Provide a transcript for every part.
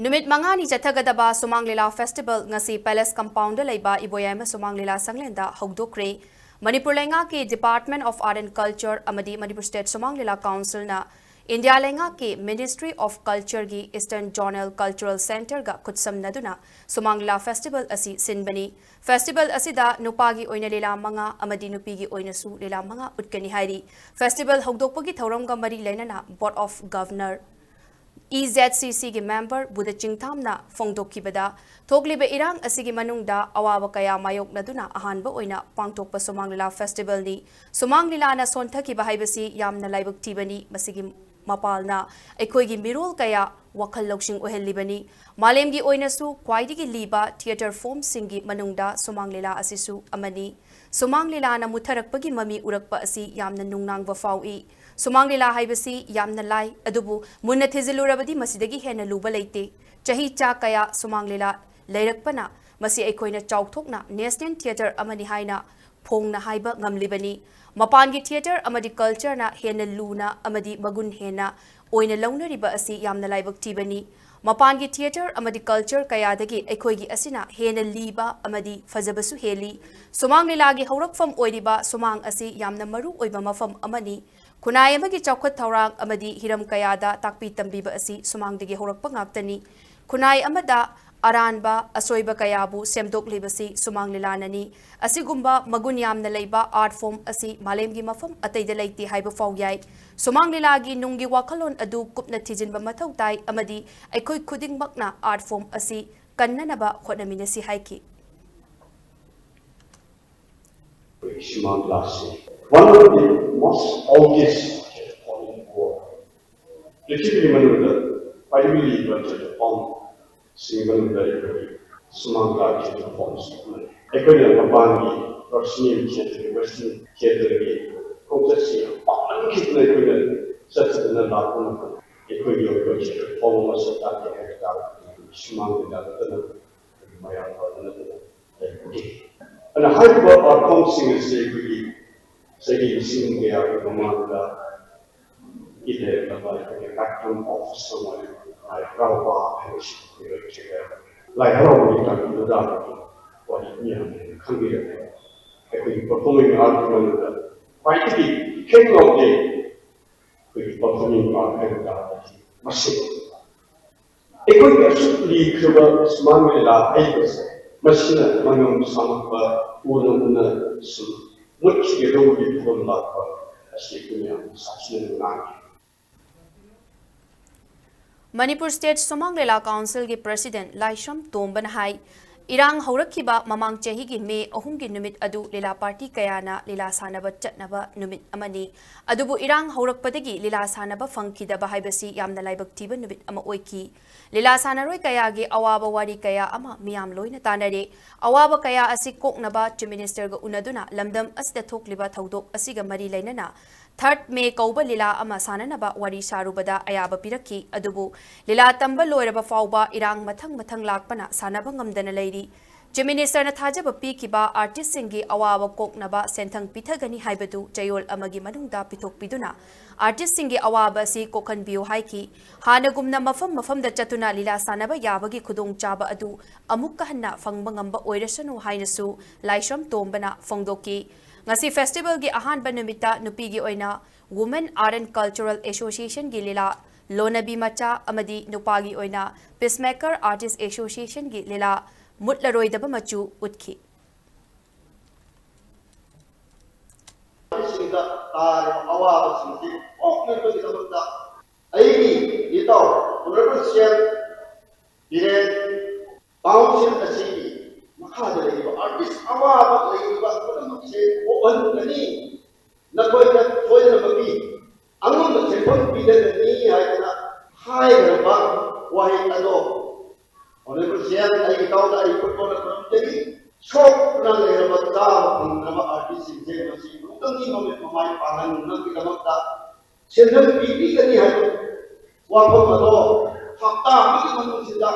Numit mangani chathagadaba Shumang Leela Festival Ngasi Palace Compound leiba Iboyaima Shumang Leela Shanglen da Houdok-Khre Manipur lenga ke Department of Art and Culture amadi Manipur State Shumang Leela Council na India lenga ke Ministry of Culture gi Eastern Zonal Cultural Center ga kutsam naduna Shumang Leela Festival asi sinbani Festival asida nupagi oina lela manga amadi nupigi oina su lela manga utkani hairi Festival Houdok-Khre thauram ga mari lainana Board of Governor EZCC ki member Buddha Chingthamna Fongdokibada Thoglibe Irang asigi manungda awaba kaya mayok naduna ahanba oina pangtokpa Shumang Leela Festival ni Shumang Leela na sonthakiba haibasi yamna laibuk tibani masigi mapalna aikhoigi mirol kaya wakhal loksing ohelibani malemgi oinasu khwaidigi liba theater form singi manungda Shumang Leela asisu amani Shumang Leela na mutharakpagi mami urakpa asi yamna nungnangba faui Shumang Leela haibasi yamna lai adubu munna thizilurabadi masidagi hena luba leite chahi cha kaya Shumang Leela leirakpana masi aikoina chauthokna National Theatre amani haina phongna haiba ngamlibani mapangi theatre amadi culture na hena luna amadi magun hena oina launariba asi yamna laibak tibani mapangi theatre amadi culture kayadagi aikhoigi asina hena liba amadi fajabasu heli Shumang Leela gi haurakfam oiriba Shumang asi yamna maru oiba mafam amani Kunai amagi chawkhat thaurang amadi hiram kayada takpi tambiba asi Shumang dagi haurakpa ngaktani Kunai amada aranba asoiba kayabu semdok libasi Shumang Leela nani asigumba magun yamna leiba art form asi malemgi mafam ataida leiti haiba faw yai Shumang Leela gi nungi wakhalon adu kupna thijinba mathau tai amadi aikoi khudingmakna art form asi kannanaba khonaminasi haiki Shumang Leela, one of the most obvious on the world. Particularly primarily budget on single very Shumang Leela forms. Equally, Mabani, Russian theatre, Western theatre, complexity, unequally such an alarm. Equally, budget forms of that Shumang Leela, my other. And a hyper or consing saying singing there in the Manda, either the background of someone like Rava and like Rava in the dark, or in Kangir, performing art, quite the king of the performing art and art machine. It could be absolutely clever, Shumang Leela Ibis. Machine manung sampa una su much yellow from lava as you Manipur State Shumang Leela Council ki President Laisham Tomban hai Irang haurakhiba mamang chahi gi me ahumgi numit adu Leela party kayana Leela sanaba chatnaba numit amani adubu Irang haurakpadagi Leela sanaba fangkidaba haibasi yamna laibak tiba numit ama oiki Leela sanaroi kaya gi awaba wari kaya ama miyam loina tanare awaba kaya asi koknaba Chief Minister ga unaduna lamdam asida thokliba thaudok asiga mari lainana 3rd May kauba Leela ama sananaba wari sarubada ayaba piraki adubu Leela tamba loiraba fauba Irang mathang lakpana sanaba ngamdana leiri Chief Minister na thajaba pikiba artist singi awaba koknaba senthang pithagani haibadu chayol amagi manungda pithok piduna artist singi awaba si kokhan biu haiki hanagumna mafam da chatuna Leela sanaba yabagi khudong chaba adu amukka hanna fangba ngamba oirasanu hainasu Laisham Tombana fongdoki Ngasi festival gi ahan banumita nupigi oina Women Art and Cultural Association gi Leela Lonabi Macha amadi nupagi oina Peacemaker Artist Association gi Leela Mutlaroidaba machu utki artist awaba leiba kodam se oban nani nakoi na foi na bagi angun se phon pide ni haina hai ba wahi ado ore ko sian ai ka da ai ko na ko tegi shop na le ba ta na ba artist se ma si utang ni no me mai panan na ki na ta se na pidi ni hai wa ko ado fakta mi man si da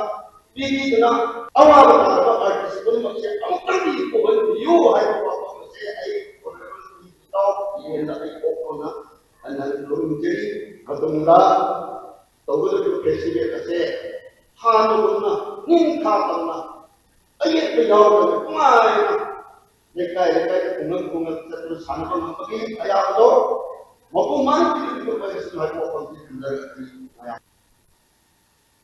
pidi na awaba na ba artist ko ma se amtang ko ban yu hai ko se ai ko ni ta ye na ai ko na an lum jeri katunda tawul ko president ase 하늘구나 닌카구나 아예 배워도 그만이나 내가 공연 때도 사는 건 거기 아야도 먹고만 비리고 그래서 하고 건드린다